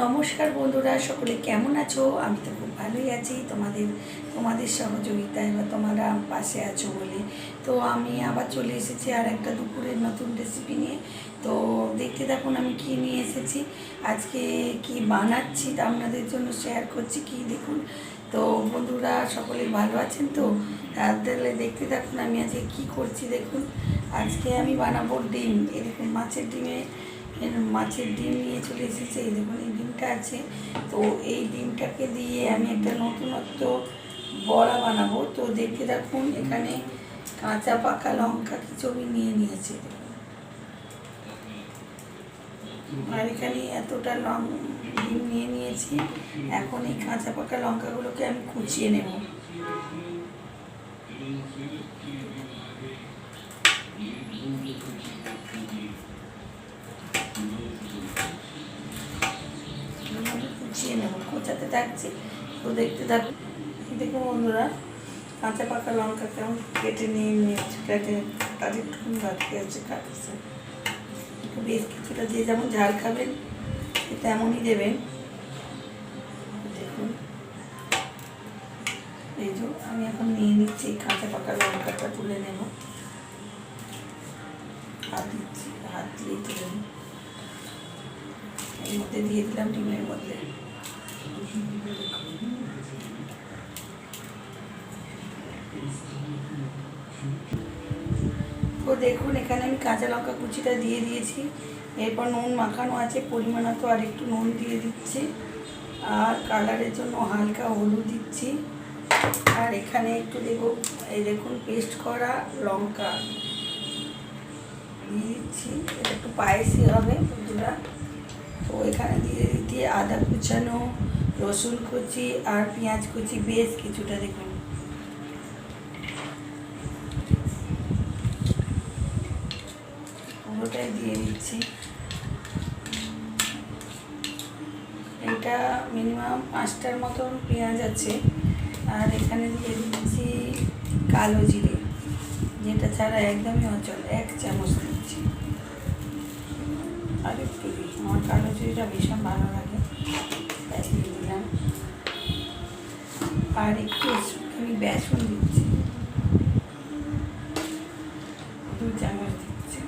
নমস্কার বন্ধুরা, সকলে কেমন আছো? আমি তো খুব ভালোই আছি। তোমাদের সহযোগিতায় বা তোমরা পাশে আছো বলে তো আমি আবার চলে এসেছি আর একটা দুপুরের নতুন রেসিপি নিয়ে। তো দেখতে থাকুন আমি কি নিয়ে এসেছি, আজকে কি বানাচ্ছি তা আপনাদের জন্য শেয়ার করছি। কি দেখুন তো বন্ধুরা, সকলে ভালো আছেন তো? তাহলে দেখতে থাকুন আমি আজকে কি করছি। দেখুন আজকে আমি বানাবো ডিম। এই দেখুন মাছের ডিম নিয়ে চলে এসেছে। এই দেখুন এই ডিমটা আছে। তো এই ডিমটাকে দিয়ে আমি একটা নতুনত্ব বড়া বানাবো। তো দেখতে থাকুন, এখানে কাঁচা পাকা লঙ্কা কিছু আমি নিয়ে নিয়েছি আর এখানে এতটা ডিম নিয়ে নিয়েছি। এখন এই কাঁচা পাকা লঙ্কাগুলোকে আমি কুচিয়ে নেব। কুচিয়ে নেব, কোচাতে থাকছি। তো দেখতে থাকুন। দেখুন বন্ধুরা, কাঁচা পাকা লঙ্কা কেমন কেটে নিয়ে নিয়েছি। তার একটুখানি বাকি আছে কাটছে। বেশ কিছুটা যে যেমন ঝাল খাবেন তেমনই দেবেন। দেখুন এই যে আমি এখন নিয়ে নিচ্ছি কাঁচা পাকা লঙ্কাটা, তুলে নেব। হাত দিয়েই তুলে নিই। এর মধ্যে দিয়ে দিলাম ডিমের মধ্যে। তো দেখুন এখানে আমি কাঁচা লঙ্কা কুচিটা দিয়ে দিয়েছি। এরপর নুন মাখানো আছে পরিমাণ মতো, আর একটু নুন দিয়ে দিচ্ছি, আর কালারের জন্য হালকা হলুদ দিচ্ছি। আর এখানে একটু দেব, এই দেখুন পেস্ট করা লঙ্কা দিয়ে দিচ্ছি। এটা একটু পায়েসি হবে বন্ধুরা। তো এখানে দিয়ে দিচ্ছি আদা কুচানো, রসুন কুচি আর পেঁয়াজ কুচি বেশ কিছুটা। দেখুন পুরোটাই দিয়ে দিচ্ছি। এটা মিনিমাম 5টার মতন পেঁয়াজ আছে। আর এখানে দিয়ে দিচ্ছি কালো জিরে, যেটা ছাড়া একদমই অচল, 1 চামচ দিচ্ছি। আর একটু দিই, আমার কালো জিরেটা ভীষণ ভালো লাগে, তাই দিয়ে দিলাম। আর একটু আমি বেসন দিচ্ছি, 2 চামচ দিচ্ছি।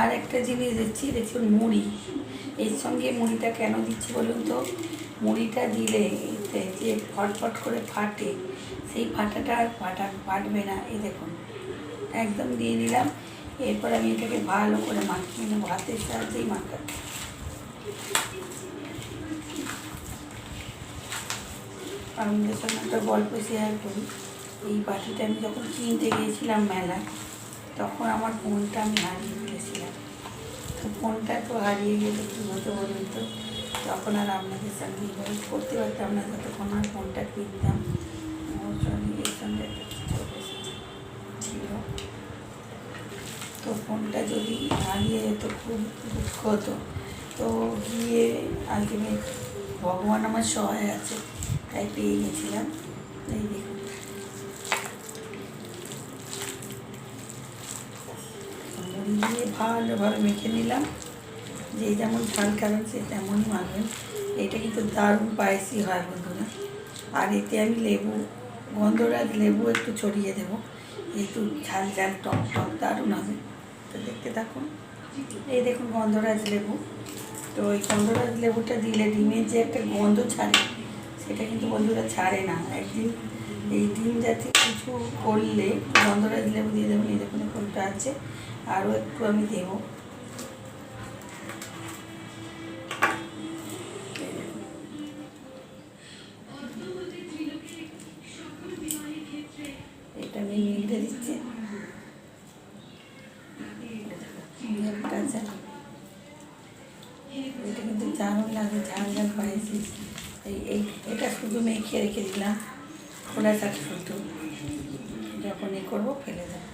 আর একটা জিনিস দিচ্ছি, দেখুন মুড়ি। এর সঙ্গে মুড়িটা কেন দিচ্ছি বলুন তো? মুড়িটা দিলে যে ফটফট করে ফাটে, সেই ফাটাটা আর ফাটবে না। এই দেখুন একদম দিয়ে দিলাম। এরপর আমি এটাকে ভালো করে মাখিয়ে নেবো, হাতের সাহায্যেই মাখাবো। আপনাদের সঙ্গে একটা গল্প শেয়ার করি। এই বাটিটা আমি যখন কিনতে গিয়েছিলাম মেলায়, তখন আমার ফোনটা আমি হারিয়ে ফেলেছিলাম। তো ফোনটা তো হারিয়ে গেলে কী হতো বলুন তো? তখন আর আপনাদের সঙ্গে এইভাবে করতে পারতাম না, ততক্ষণ আর ফোনটা কিনতাম। এর সঙ্গে একটা ছিল, তো ফোনটা যদি হারিয়ে যেত খুব দুঃখ হতো। তো গিয়ে আলটিমেট ভগবান আমার সহায় আছে, তাই পেয়ে গেছিলাম। এই দেখুন দিয়ে ভালোভাবে মেখে নিলাম। যে যেমন ঝাল খাবেন সে তেমনই মাখবেন। এটা কিন্তু দারুণ পায়েসি হয় বন্ধুরা। আর এতে আমি গন্ধরাজ লেবু একটু ছড়িয়ে দেবো, একটু ঝাল ঝাল টক টক দারুণ হবে। তো দেখতে থাকুন। এই দেখুন গন্ধরাজ লেবু। তো এই গন্ধরাজ লেবুটা দিলে ডিমের যে একটা গন্ধ ছাড়ে, সেটা কিন্তু বন্ধুরা ছাড়ে না। একদিন এই ডিম জাতীয় কিছু করলে গন্ধরাজ লেবু দিয়ে দেবেন। এই দেখুন কোনটা আছে, আরও একটু আমি দেবো। এটা আমি মিলে দিচ্ছি। এটা কিন্তু দারুণ লাগে, ঝাল ঝাল পায়েছি। এটা শুধু মেখে রেখে দিলাম, খোলা থাকে শুধু, যখন করবো ফেলে দেবো।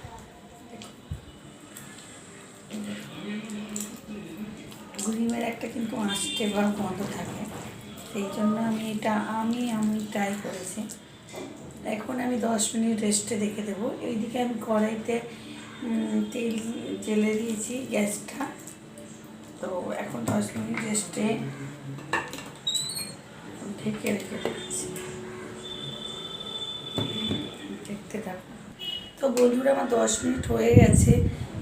ডিমের একটা কিন্তু আঁশটে বা গন্ধ থাকে, সেই জন্য আমি ট্রাই করেছি। এখন আমি 10 মিনিট রেস্টে রেখে দেবো। এইদিকে আমি কড়াইতে তেল জেলে দিয়েছি গ্যাসটা। তো এখন 10 মিনিট রেস্টে ঢেকে রেখে দিচ্ছি, দেখতে থাকো। তো বন্ধুরা, আমার 10 মিনিট হয়ে গেছে।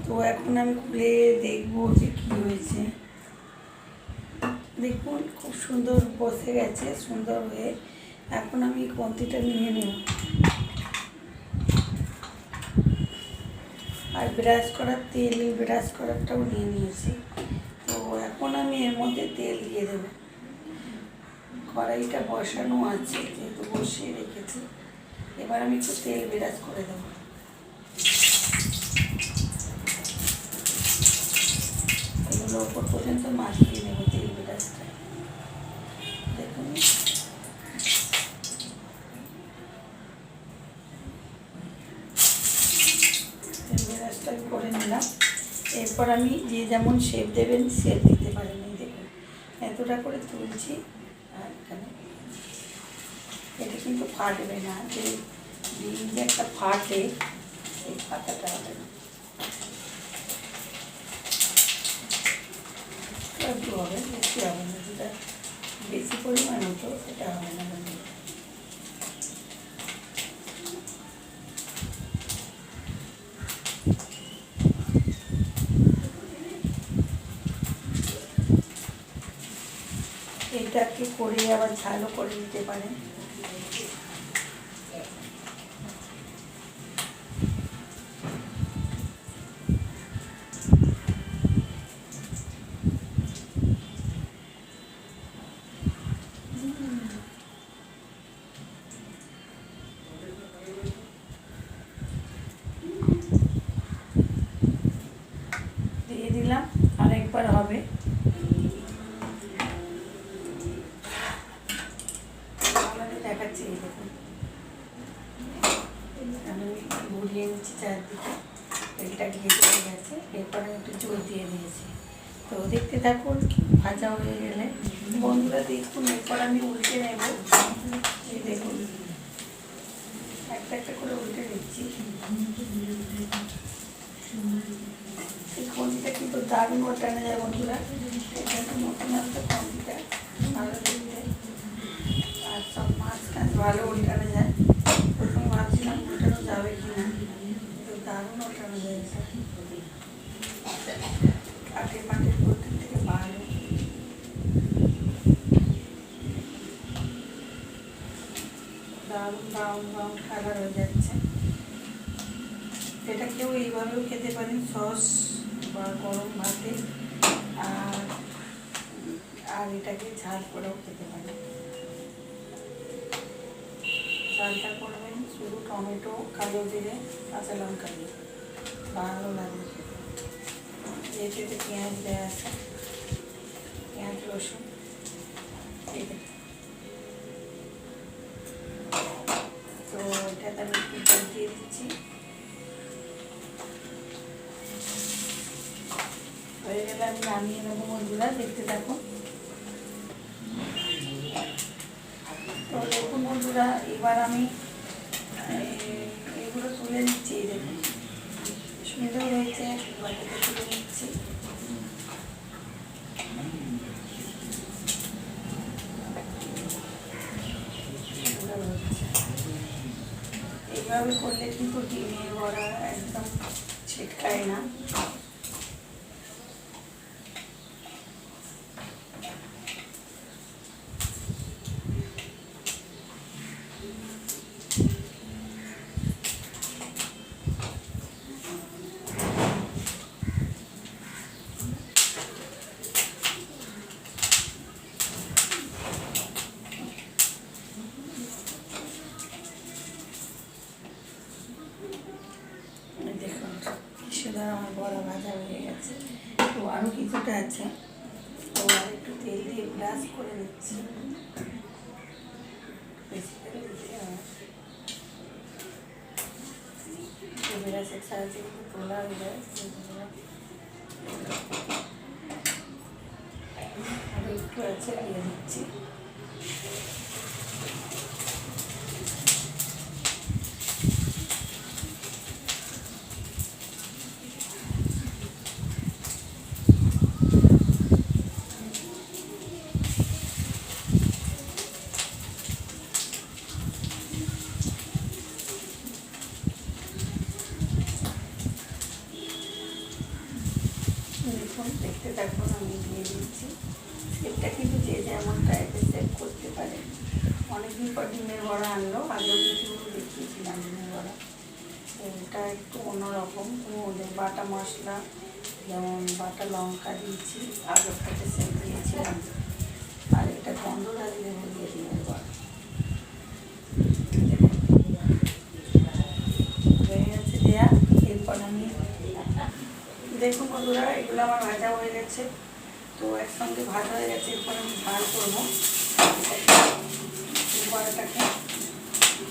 তো এখন আমি খুলে দেখবো যে কী হয়েছে। দেখুন, খুব সুন্দর বসে গেছে, সুন্দর হয়ে। এখন আমি কন্তিটা নিয়ে নেব, আর ব্রাশ করারটাও নিয়ে নিয়েছি। তো এখন আমি এর মধ্যে তেল দিয়ে দেব। কড়াইটা বসানো আছে, যেহেতু বসিয়ে রেখেছি, এবার আমি একটু তেল ব্রাশ করে দেবো। এগুলো ওপর পর্যন্ত মাখিয়ে নেব তেল ব্রাশটা। দেখুন, তেল ব্রাশটা করে নিলাম। এরপর আমি যে যেমন শেপ দেবেন শেপ দিতে পারেন। এই দেখুন, এতটা করে তুলছি। আর এখানে এটা কিন্তু ফাটবে না, যে ডিম যে একটা ফাটে, এই ফাটাটা হবে না। একটু হবে, বেশি হবে না। যেটা বেশি পরিমাণ হতো সেটা হবে না। এটাকে করে আবার ঝালও করে দিতে পারেন। দিয়ে দিলাম, আরেকবার হবে। দেখাচ্ছি, দেখুন আমি ঘুরিয়ে নিচ্ছি চারদিকে। তেলটা ঘিয়ে চলে গেছে। এরপর আমি একটু জল দিয়ে দিয়েছি। তো দেখতে থাকুন, ভাজা হয়ে গেলে বন্ধুরা দেখুন, এরপর আমি উল্টে নেব। এই দেখুন, একটা একটা করে উল্টে দিচ্ছি। এই কঞ্চিটা কিন্তু দারুণ ওঠানো যায় বন্ধুরা। এটা একটু নতুন একটা কঞ্চিটা, ভালো দেখতে। আর সব মাছ ভালো উল্টানো যায়। প্রথমে ভাবছিলাম উল্টানো যাবে কি না, কিন্তু দারুণ ওঠানো যায়। কাঠের মাঠের প্রত্যেক থেকে ভালো। দারুণ ব্রাউন ব্রাউন কালার হয়ে যাচ্ছে। এটা কেউ এইভাবেও খেতে পারেন, সস বা গরম ভাতে। আর এটাকে ঝাল করেও খেতে পারেন। ঝালটা করবেন শুধু টমেটো, কালো জিরে, কাঁচা লঙ্কা দিয়ে, ভালো লাগবে। যেহেতু এতে পেঁয়াজ দেওয়া আছে, পেঁয়াজ রসুন। ঠিক আছে, তো এটাতে আমি একটু জল দিয়ে দিচ্ছি। হয়ে গেলে আমি নামিয়ে নেবো বন্ধুরা, দেখতে থাকুন। তো দেখুন বন্ধুরা, এবার আমি এগুলো তুলে নিচ্ছি। দেখুন, সুন্দর হয়েছে, বাটিতে তুলে নিচ্ছি। এইভাবে করলে কিন্তু ডিমের বড়া একদম ছিটকায় না। দেখুন, সুন্দর আমার বড়া ভাজা হয়ে গেছে। তো আরও কিছুটা আছে, তো আর একটু তেল দিয়ে ব্রাশ করে নিচ্ছি। বেশি তেল দিতে হয়, ব্রাশের সাহায্যে কিন্তু তোলা হয়ে যায়। আরও একটু আছে, দিয়ে দিচ্ছি। থাকুন, আমি দিয়ে দিচ্ছি। শেপটা কিন্তু যে যেমন টাইপের শেপ করতে পারে। অনেকদিন পর ডিমের বড়া আনলো, আগেও কিছু দেখিয়েছিলাম ডিমের বড়া। এটা একটু অন্যরকম, ওদের বাটা মশলা যেমন বাটা লঙ্কা দিয়েছি, আগেরটাতে সেম দিয়েছিলাম, আর এটা গন্ধরাজ লেবু দিয়ে ডিমের বড়া হয়ে গেছে দেয়া। এরপর আমি দেখুন বন্ধুরা, এগুলো আমার ভাজা হয়ে গেছে, তো একসঙ্গে ভাজা হয়ে গেছে। এরপর আমি ঝাল করবো বড়াটাকে,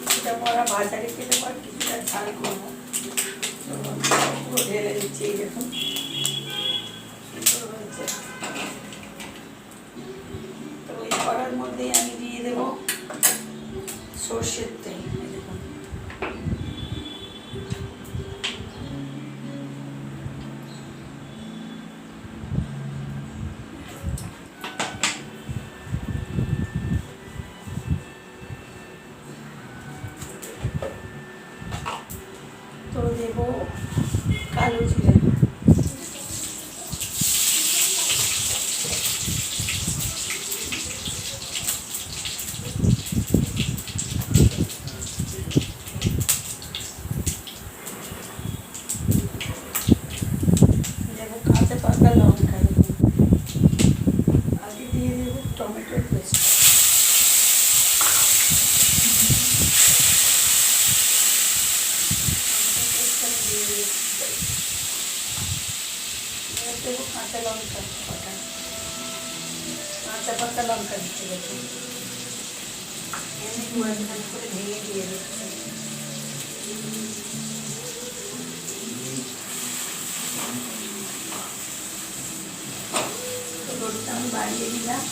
কিছুটা বড়া ভাজা রেখে দেবো আর কিছুটা ঝাল করবো। পুরো ঢেলে দিচ্ছি, এই দেখুন সুন্দর হয়েছে। তো এই কড়ার মধ্যেই আমি দিয়ে দেবো সর্ষের তেল। দেখুন তো দেবো কালো জিরে, দেবো কাঁচা পাকা লঙ্কা, আগে দিয়ে দেবো টমেটোর পেস্ট, দেবো কাঁচা লঙ্কা কটা, কাঁচা পাকা লঙ্কা দিতে গেছে এমনি দুয়ার করে ভেঙে দিয়ে দিচ্ছে। তো রোদটা আমি বাড়িয়ে দিলাম।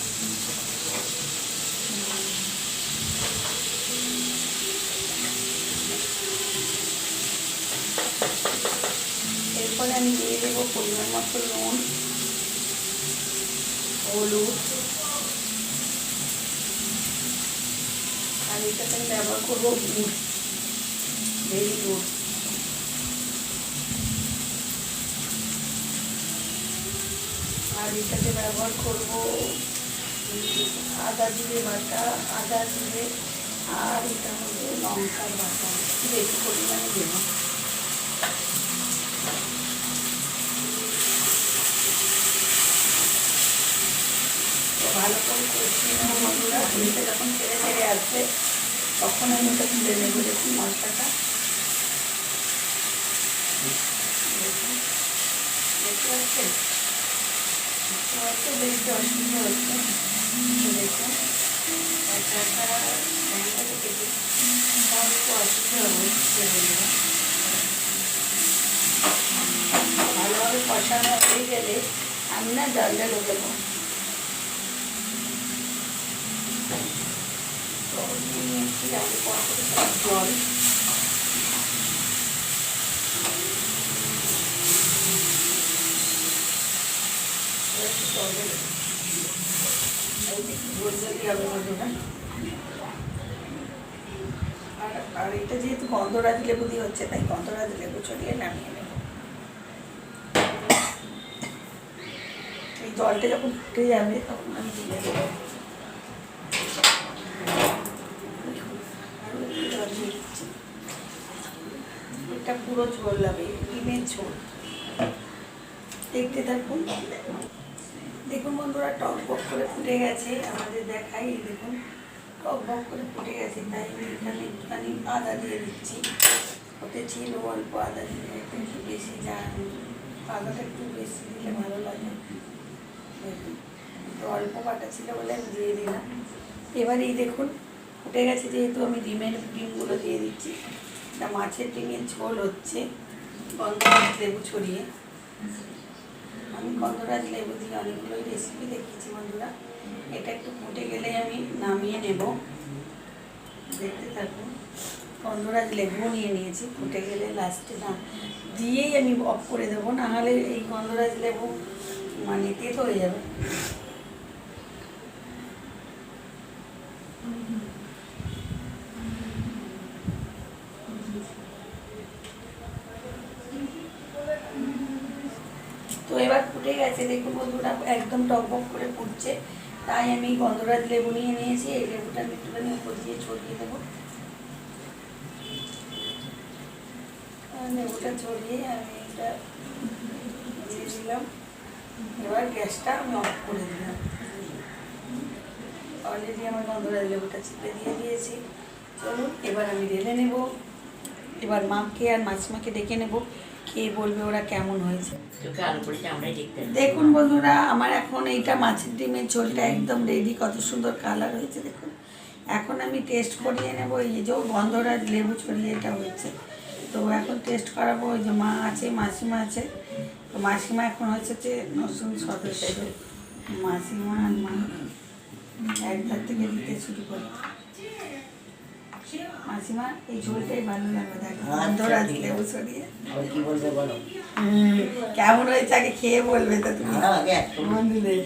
এরপরে আমি দিয়ে দেবো পরিমাণ মতো নুন, হলুদ, আর এটাতে আমি ব্যবহার করবো গুড়, ভেরি গুড়। আর এটাতে ব্যবহার করবো আদা জিরে বাটা, আদা জিরে, আর এটার মধ্যে লঙ্কার বাটা বেশি পরিমাণে দেবো। তো ভালো করে কষিয়ে নেবো বন্ধুরা। তেলটা যখন ছেড়ে ছেড়ে আসবে তখন আমি ওটা তুলে নেবো। দেখুন মশলাটা দেখতে পাচ্ছেন, বেশি অসুবিধা হচ্ছে। দেখুন একটা একটা ব্যাংকটা কেটে তাহলে একটু অসুবিধা হচ্ছে। ভালোভাবে কষানো হয়ে গেলে আমি না জলটা ঢেলে দেবো। তো নিয়েছি আগে জল, আর এটা যেহেতু গন্ধরাজ লেবু দিয়ে হচ্ছে, তাই গন্ধরাজ লেবু ছড়িয়ে নামিয়ে নেব। এই জলটা যখন ফুটে যাবে তখন আমি দিয়ে দেবো। এটা পুরো ঝোল হবে, ডিমের ঝোল। দেখতে থাকুন। দেখুন বন্ধুরা, টক বক করে ফুটে গেছে, আমাদের দেখাই। দেখুন টক বক করে ফুটে গেছে, তাই আমি এখানে একটুখানি আদা দিয়ে দিচ্ছি। ওতে ছিল অল্প আদা দিয়ে, একটু বেশি আদাটা একটু বেশি দিলে ভালো লাগে। দেখুন তো অল্প বাটা ছিল বলে আমি দিয়ে দিলাম। এবারেই দেখুন ফুটে গেছে, যেহেতু আমি ডিমগুলো দিয়ে দিচ্ছি। এটা মাছের ডিমের ঝোল হচ্ছে গন্ধরাজ লেবু ছড়িয়ে। আমি গন্ধরাজ লেবু দিয়ে অনেকগুলোই রেসিপি দেখিয়েছি বন্ধুরা। এটা একটু ফুটে গেলে আমি নামিয়ে নেব। দেখতে থাকুন। গন্ধরাজ লেবুও নিয়ে নিয়েছি, ফুটে গেলে লাস্টে না দিয়েই আমি অফ করে দেবো, নাহলে এই গন্ধরাজ লেবু মানে তেতো হয়ে যাবে। তো এবার ফুটে গেছে দেখুন বন্ধুরা, একদম টকবক করে ফুটছে। তাই আমি গন্ধরাজ লেবু নিয়ে নিয়েছি। এই লেবুটা আমি একটুখানি উপর দিয়ে ছড়িয়ে দেবো। লেবুটা ছড়িয়ে আমি এটা দিয়ে দিলাম। এবার গ্যাসটা আমি অফ করে দিলাম। অলরেডি আমার গন্ধরাজ লেবুটা চিপে দিয়ে দিয়েছি। চলুন এবার আমি ঢেলে নেব। এবার মাকে আর মাসিমাকে ডেকে নেব, খেয়ে বলবে ওরা কেমন হয়েছে। দেখুন বন্ধুরা, আমার এখন এইটা মাছের ডিমের ঝোলটা একদম রেডি। কত সুন্দর কালার হয়েছে দেখুন। এখন আমি টেস্ট করিয়ে নেব। এই যে গন্ধরাজ লেবু ছড়িয়ে এটা হচ্ছে, তো এখন টেস্ট করাবো। ওই যে মা আছে, মাসিমা আছে। তো মাসিমা এখন হচ্ছে যে নতুন সদস্য। মাসিমা আর মা একবার থেকে দিতে শুরু করে। মাসিমা এই ঝোলটাই ভালো লাগবে দেখো, গন্ধরাজ লেবু ছড়িয়ে। কি বলবে বলো? কেমন হয়েছে আগে খেয়ে বলবে তো তুমি। বন্ধুদের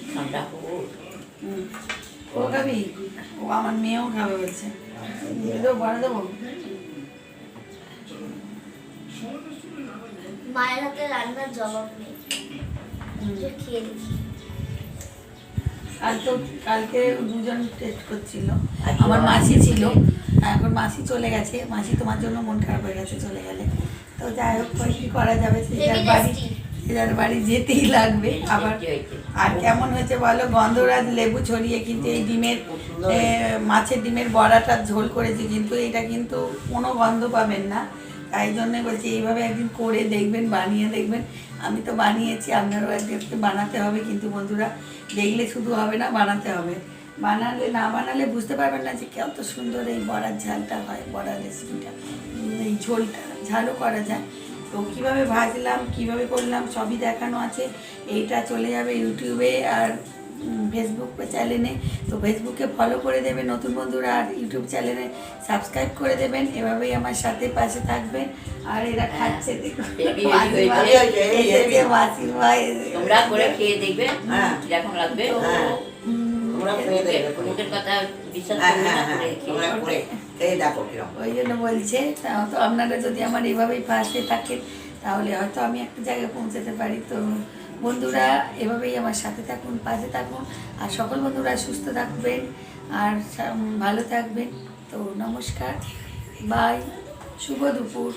ও খাবি? ও আমার মেয়েও খাবে বলছে। দেবো, বড় দেবো। মায়ের হাতে রান্নার জবাব নেই। খেয়ে দেখি। কালকে দুজন টেস্ট করছিল। আমার মাসি ছিল, এখন মাসি চলে গেছে। মাসি তোমার জন্য মন খারাপ হয়ে গেছে চলে গেলে। তো যাই হোক, কি করা যাবে, সেটার বাড়ি যেতেই লাগবে আবার। আর কেমন হয়েছে বলো? গন্ধরাজ লেবু ছড়িয়ে কিন্তু এই ডিমের মাছের ডিমের বড়াটার ঝোল করেছি, কিন্তু এটা কিন্তু কোনো গন্ধ পাবেন না। তাই জন্যে বলছি এইভাবে একদিন করে দেখবেন, বানিয়ে দেখবেন। আমি তো বানিয়েছি, আপনারাও একদিন বানাতে হবে। কিন্তু বন্ধুরা, দেখলে শুধু হবে না, বানাতে হবে। না বানালে বুঝতে পারবেন না যে কত সুন্দর এই বড়ার ঝালটা হয়, বড়ার রেসিপিটা। এই ঝোলটা ঝালও করা যায়। তো কীভাবে ভাজলাম, কীভাবে করলাম সবই দেখানো আছে। এইটা চলে যাবে ইউটিউবে আর ফেসবুক চ্যানেলে। তো ফেসবুকে ফলো করে দেবেন নতুন বন্ধুরা, আর ইউটিউব চ্যানেলে সাবস্ক্রাইব করে দেবেন। এভাবেই আমার সাথে পাশে থাকবেন। আর এরা খাচ্ছে দেখুন, তোমরা করে খেয়ে দেখবে কিরকম লাগবে। ওই জন্য বলছে, তো আপনারা যদি আমার এভাবেই পাশে থাকেন তাহলে হয়তো আমি একটা জায়গায় পৌঁছাতে পারি। তো বন্ধুরা, এভাবেই আমার সাথে থাকুন, পাশে থাকুন। আর সকল বন্ধুরা সুস্থ থাকবেন আর ভালো থাকবেন। তো নমস্কার, বাই, শুভ দুপুর।